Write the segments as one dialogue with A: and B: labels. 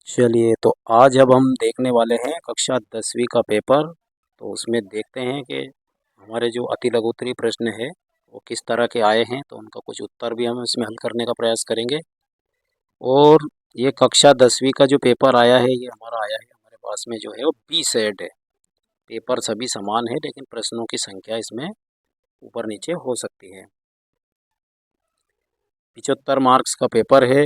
A: चलिए, तो आज अब हम देखने वाले हैं कक्षा 10वीं का पेपर। तो उसमें देखते हैं कि हमारे जो अति लघुत्तरीय प्रश्न है वो किस तरह के आए हैं, तो उनका कुछ उत्तर भी हम इसमें हल करने का प्रयास करेंगे। और ये कक्षा 10वीं का जो पेपर आया है, ये हमारा आया है, हमारे पास में जो है वो 20 सेट है। पेपर सभी समान है, लेकिन प्रश्नों की संख्या इसमें ऊपर नीचे हो सकती है। 75 मार्क्स का पेपर है।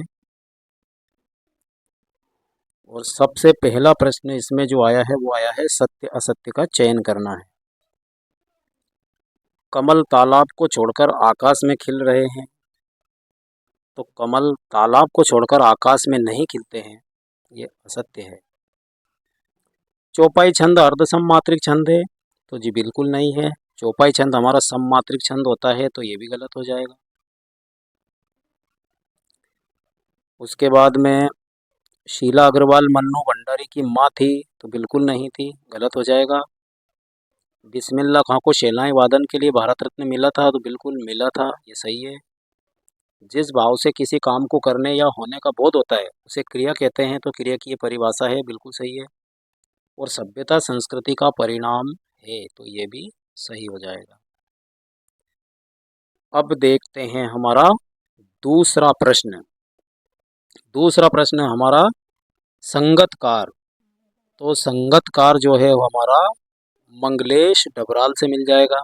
A: और सबसे पहला प्रश्न इसमें जो आया है वो आया है सत्य असत्य का चयन करना है। कमल तालाब को छोड़कर आकाश में खिल रहे हैं, तो कमल तालाब को छोड़कर आकाश में नहीं खिलते हैं, ये असत्य है। चौपाई छंद अर्ध सममात्रिक छंद है, तो जी बिल्कुल नहीं है। चौपाई छंद हमारा सममात्रिक छंद होता है, तो ये भी गलत हो जाएगा। उसके बाद में शीला अग्रवाल मन्नू भंडारी की माँ थी, तो बिल्कुल नहीं थी, गलत हो जाएगा। बिस्मिल्लाह खां को शैलाई वादन के लिए भारत रत्न मिला था, तो बिल्कुल मिला था, ये सही है। जिस भाव से किसी काम को करने या होने का बोध होता है उसे क्रिया कहते हैं, तो क्रिया की ये परिभाषा है, बिल्कुल सही है। और सभ्यता संस्कृति का परिणाम है, तो ये भी सही हो जाएगा। अब देखते हैं हमारा दूसरा प्रश्न। दूसरा प्रश्न हमारा संगतकार। तो संगतकार जो है वो हमारा मंगलेश डबराल से मिल जाएगा।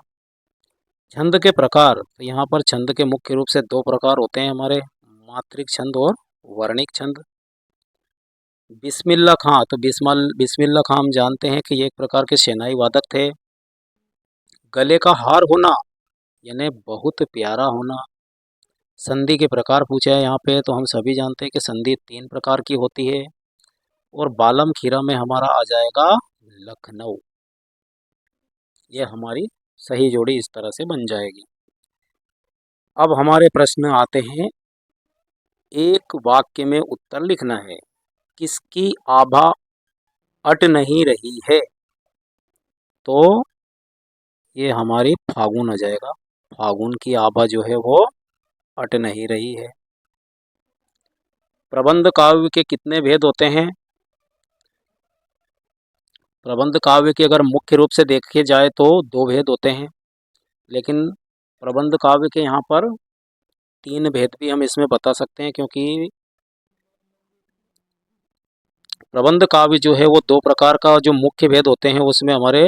A: छंद के प्रकार, तो यहाँ पर छंद के मुख्य रूप से दो प्रकार होते हैं हमारे, मात्रिक छंद और वर्णिक छंद। बिस्मिल्लाह खां, तो बिस्मिल्लाह खां हम जानते हैं कि ये एक प्रकार के शहनाई वादक थे। गले का हार होना यानी बहुत प्यारा होना। संधि के प्रकार पूछा है यहाँ पे, तो हम सभी जानते हैं कि संधि 3 प्रकार की होती है। और बालम खीरा में हमारा आ जाएगा लखनऊ। ये हमारी सही जोड़ी इस तरह से बन जाएगी। अब हमारे प्रश्न आते हैं, एक वाक्य में उत्तर लिखना है। किसकी आभा अट नहीं रही है, तो ये हमारी फागुन आ जाएगा। फागुन की आभा जो है वो अट नहीं रही है। प्रबंध काव्य के कितने भेद होते हैं? प्रबंध काव्य के अगर मुख्य रूप से देखे जाए तो 2 भेद होते हैं, लेकिन प्रबंध काव्य के यहाँ पर 3 भेद भी हम इसमें बता सकते हैं, क्योंकि प्रबंध काव्य जो है वो 2 प्रकार का जो मुख्य भेद होते हैं, उसमें हमारे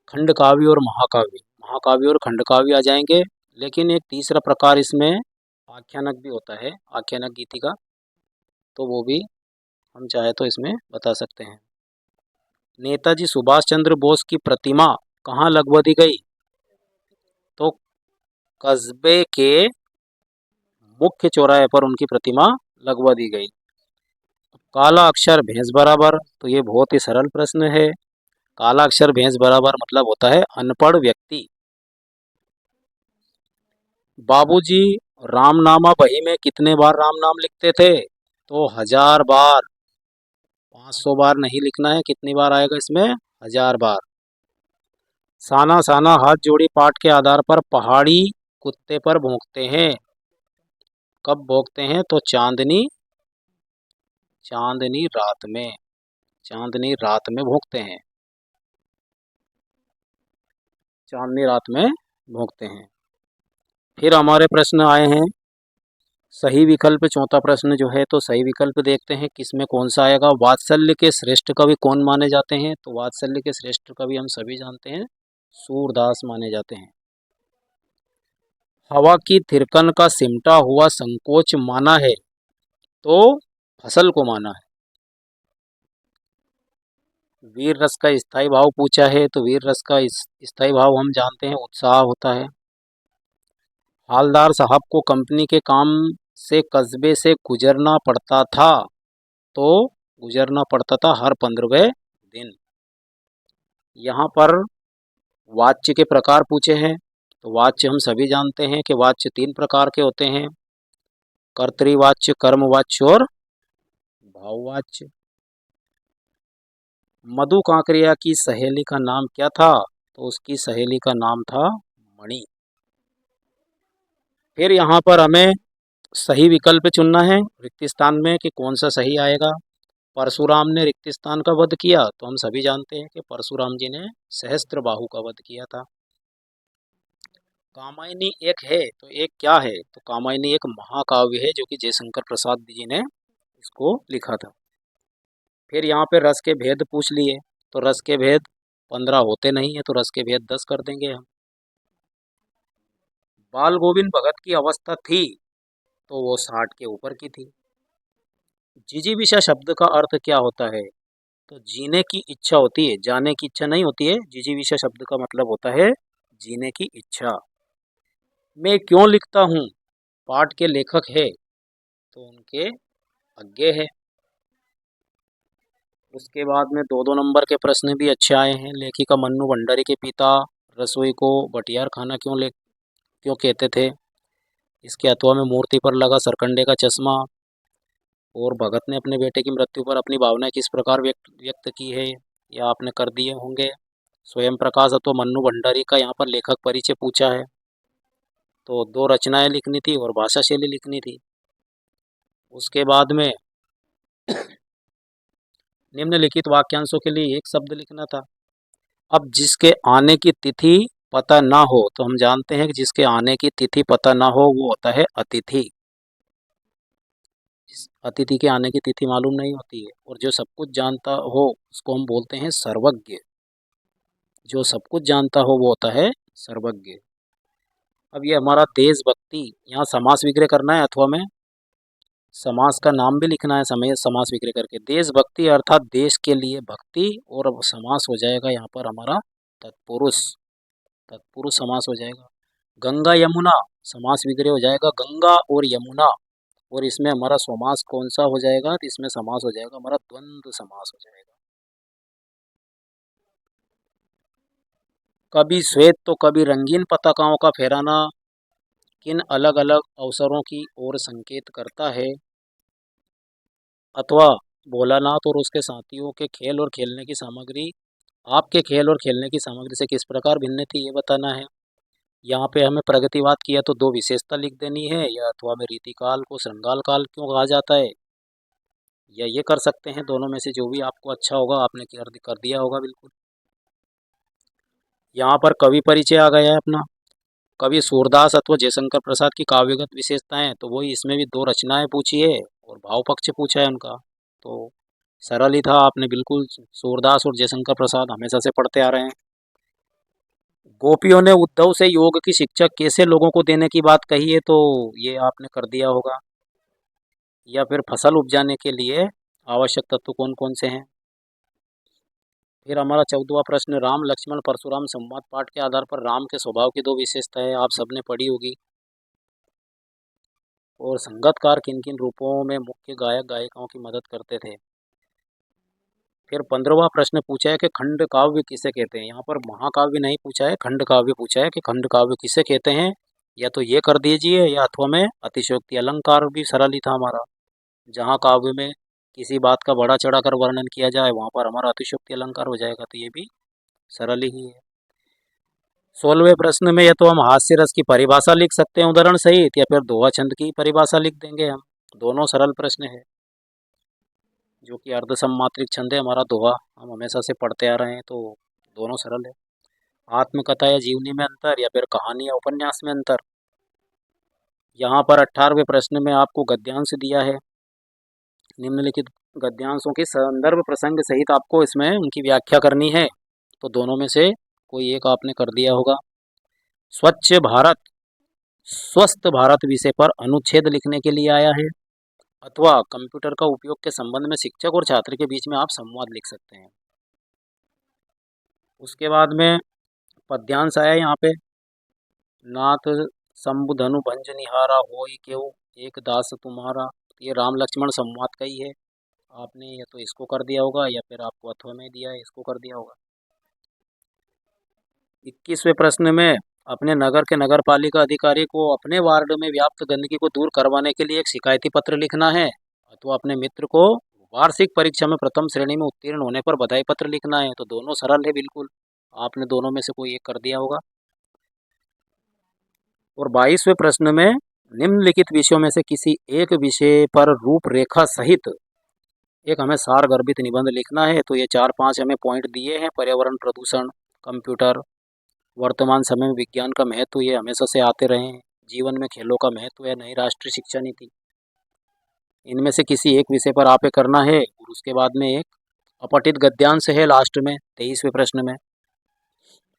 A: खंड काव्य और महाकाव्य, महाकाव्य और खंड काव्य आ जाएंगे। लेकिन एक तीसरा प्रकार इसमें आख्यानक भी होता है, आख्यानक गीतिका, तो वो भी हम चाहे तो इसमें बता सकते हैं। नेताजी सुभाष चंद्र बोस की प्रतिमा कहाँ लगवा दी गई? तो कस्बे के मुख्य चौराहे पर उनकी प्रतिमा लगवा दी गई। काला अक्षर भैंस बराबर, तो ये बहुत ही सरल प्रश्न है। काला अक्षर भैंस बराबर मतलब होता है अनपढ़ व्यक्ति। बाबूजी रामनामा बही में कितने बार राम नाम लिखते थे? तो 1000 बार। 500 बार नहीं लिखना है, कितनी बार आएगा इसमें? 1000 बार। साना साना हाथ जोड़ी पाठ के आधार पर पहाड़ी कुत्ते पर भौंकते हैं। कब भौंकते हैं? तो चांदनी चांदनी रात में, चांदनी रात में भौंकते हैं, चांदनी रात में भौंकते हैं। फिर हमारे प्रश्न आए हैं सही विकल्प। चौथा प्रश्न जो है, तो सही विकल्प देखते हैं किसमें कौन सा आएगा। वात्सल्य के श्रेष्ठ कवि कौन माने जाते हैं? तो वात्सल्य के श्रेष्ठ कवि हम सभी जानते हैं, सूरदास माने जाते हैं। हवा की थिरकन का सिमटा हुआ संकोच माना है, तो फसल को माना है। वीर रस का स्थायी भाव पूछा है, तो वीर रस का स्थायी भाव हम जानते हैं उत्साह होता है। हालदार साहब को कंपनी के काम से कस्बे से गुजरना पड़ता था, तो गुजरना पड़ता था हर 15वें दिन। यहाँ पर वाच्य के प्रकार पूछे हैं, तो वाच्य हम सभी जानते हैं कि वाच्य 3 प्रकार के होते हैं, कर्तृवाच्य, कर्मवाच्य और भाववाच्य। मधु कांकरिया की सहेली का नाम क्या था? तो उसकी सहेली का नाम था मणि। फिर यहाँ पर हमें सही विकल्प चुनना है रिक्त स्थान में कि कौन सा सही आएगा। परशुराम ने रिक्तिस्थान का वध किया, तो हम सभी जानते हैं कि परशुराम जी ने सहस्त्रबाहु का वध किया था। कामायनी एक है तो एक क्या है, तो कामायनी एक महाकाव्य है जो कि जयशंकर प्रसाद जी ने इसको लिखा था। फिर यहाँ पे रस के भेद पूछ लिए, तो रस के भेद 15 होते नहीं है, तो रस के भेद 10 कर देंगे हम। बाल गोविंद भगत की अवस्था थी तो वो 60 के ऊपर की थी। जिजीविषा शब्द का अर्थ क्या होता है, तो जीने की इच्छा होती है, जाने की इच्छा नहीं होती है। जिजीविषा शब्द का मतलब होता है जीने की इच्छा। मैं क्यों लिखता हूँ, पाठ के लेखक है तो उनके आज्ञे है। उसके बाद में 2-2 नंबर के प्रश्न भी अच्छे आए हैं। लेखिका मन्नू भंडारी के पिता रसोई को बटियार खाना क्यों कहते थे। इसके अथवा में मूर्ति पर लगा सरकंडे का चश्मा, और भगत ने अपने बेटे की मृत्यु पर अपनी भावनाएं किस प्रकार व्यक्त की है, या आपने कर दिए होंगे। स्वयं प्रकाश अथवा मन्नू भंडारी का यहाँ पर लेखक परिचय पूछा है, तो 2 रचनाएं लिखनी थी और भाषा शैली लिखनी थी। उसके बाद में निम्नलिखित वाक्यांशों के लिए एक शब्द लिखना था। अब जिसके आने की तिथि पता ना हो, तो हम जानते हैं कि जिसके आने की तिथि पता ना हो वो होता है अतिथि। अतिथि के आने की तिथि मालूम नहीं होती है। और जो सब कुछ जानता हो उसको हम बोलते हैं सर्वज्ञ। जो सब कुछ जानता हो वो होता है सर्वज्ञ। अब ये हमारा देशभक्ति, यहाँ समास विग्रह करना है अथवा में समास का नाम भी लिखना है, समय समास विग्रह करके। देशभक्ति अर्थात देश के लिए भक्ति, और अब समास हो जाएगा यहाँ पर हमारा तत्पुरुष। तत्पुरुष समास हो जाएगा। गंगा यमुना समास विग्रह हो जाएगा, गंगा और यमुना। और इसमें हमारा समास कौन सा हो जाएगा, तो इसमें समास हो जाएगा हमारा द्वंद्व समास हो जाएगा। कभी श्वेत तो कभी रंगीन पताकाओं का फहराना किन अलग अलग अवसरों की ओर संकेत करता है, अथवा भोलानाथ और उसके साथियों के खेल और खेलने की सामग्री आपके खेल और खेलने की सामग्री से किस प्रकार भिन्न थी, ये बताना है। यहाँ पे हमें प्रगतिवाद किया तो 2 विशेषता लिख देनी है, या अथवा में रीतिकाल को श्रृंगाल काल क्यों कहा जाता है, या ये कर सकते हैं। दोनों में से जो भी आपको अच्छा होगा आपने कर दिया होगा बिल्कुल। यहाँ पर कवि परिचय आ गया है अपना। कवि सूरदास अथवा जयशंकर प्रसाद की काव्यगत विशेषताएं, तो वही इसमें भी 2 रचनाएं पूछी है और भाव पक्ष पूछा है उनका। तो सरल ही था, आपने बिल्कुल सूरदास और जयशंकर प्रसाद हमेशा से पढ़ते आ रहे हैं। गोपियों ने उद्धव से योग की शिक्षा कैसे लोगों को देने की बात कही है, तो ये आपने कर दिया होगा। या फिर फसल उपजाने के लिए आवश्यक तत्व कौन कौन से हैं। फिर हमारा 14वां प्रश्न, राम लक्ष्मण परशुराम संवाद पाठ के आधार पर राम के स्वभाव की 2 विशेषताएं आप सबने पढ़ी होगी। और संगतकार किन किन रूपों में मुख्य गायक गायिकाओं की मदद करते थे। फिर 15वां प्रश्न पूछा है कि खंड काव्य किसे कहते हैं। यहाँ पर महाकाव्य नहीं पूछा है, खंड काव्य पूछा है कि खंड काव्य किसे कहते हैं। या तो ये कर दीजिए, या अथवा में अतिशयोक्ति अलंकार भी सरल ही था हमारा। जहाँ काव्य में किसी बात का बड़ा चढ़ा कर वर्णन किया जाए वहाँ पर हमारा अतिशयोक्ति अलंकार हो जाएगा, तो ये भी सरल ही है। 16वें प्रश्न में या तो हम हास्य रस की परिभाषा लिख सकते हैं उदाहरण सहित, या फिर दोहा छंद की परिभाषा लिख देंगे हम। दोनों सरल प्रश्न है, जो कि अर्ध सम्मात्रिक छंद है हमारा दोहा, हम हमेशा से पढ़ते आ रहे हैं, तो दोनों सरल है। आत्मकथा या जीवनी में अंतर, या फिर कहानी या उपन्यास में अंतर। यहाँ पर 18वें प्रश्न में आपको गद्यांश दिया है। निम्नलिखित गद्यांशों के संदर्भ प्रसंग सहित आपको इसमें उनकी व्याख्या करनी है, तो दोनों में से कोई एक आपने कर दिया होगा। स्वच्छ भारत स्वस्थ भारत विषय पर अनुच्छेद लिखने के लिए आया है, अथवा कंप्यूटर का उपयोग के संबंध में शिक्षक और छात्र के बीच में आप संवाद लिख सकते हैं। उसके बाद में पद्यांश आया यहाँ पे, नाथ शंभु धनु भंज निहारा होई केहू एक दास तुम्हारा। ये राम लक्ष्मण संवाद का ही है। आपने या तो इसको कर दिया होगा, या फिर आपको अथवा में दिया है इसको कर दिया होगा। 21वें प्रश्न में अपने नगर के नगर पालिका अधिकारी को अपने वार्ड में व्याप्त गंदगी को दूर करवाने के लिए एक शिकायती पत्र लिखना है, अथवा अपने मित्र को वार्षिक परीक्षा में प्रथम श्रेणी में उत्तीर्ण होने पर बधाई पत्र लिखना है। तो दोनों सरल है बिल्कुल, आपने दोनों में से कोई एक कर दिया होगा। और 22वें प्रश्न में निम्नलिखित विषयों में से किसी एक विषय पर रूपरेखा सहित एक हमें सार गर्भित निबंध लिखना है। तो ये 4-5 हमें पॉइंट दिए हैं। पर्यावरण, प्रदूषण, कंप्यूटर, वर्तमान समय में विज्ञान का महत्व, ये हमेशा से आते रहे हैं। जीवन में खेलों का महत्व है, नई राष्ट्रीय शिक्षा नीति। इनमें से किसी एक विषय पर आपे करना है और उसके बाद में एक अपठित गद्यांश है लास्ट में 23वें प्रश्न में।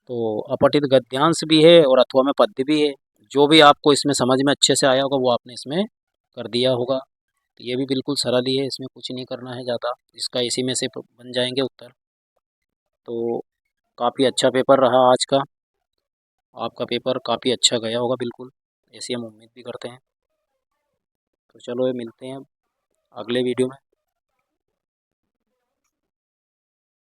A: तो अपठित गद्यांश भी है और अथवा में पद्य भी है। जो भी आपको इसमें समझ में अच्छे से आया होगा वो आपने इसमें कर दिया होगा। तो ये भी बिल्कुल सरल ही है, इसमें कुछ नहीं करना है ज़्यादा, इसका इसी में से बन जाएंगे उत्तर। तो काफ़ी अच्छा पेपर रहा आज का। आपका पेपर काफ़ी अच्छा गया होगा बिल्कुल, ऐसी हम उम्मीद भी करते हैं। तो चलो ये मिलते हैं अगले वीडियो में।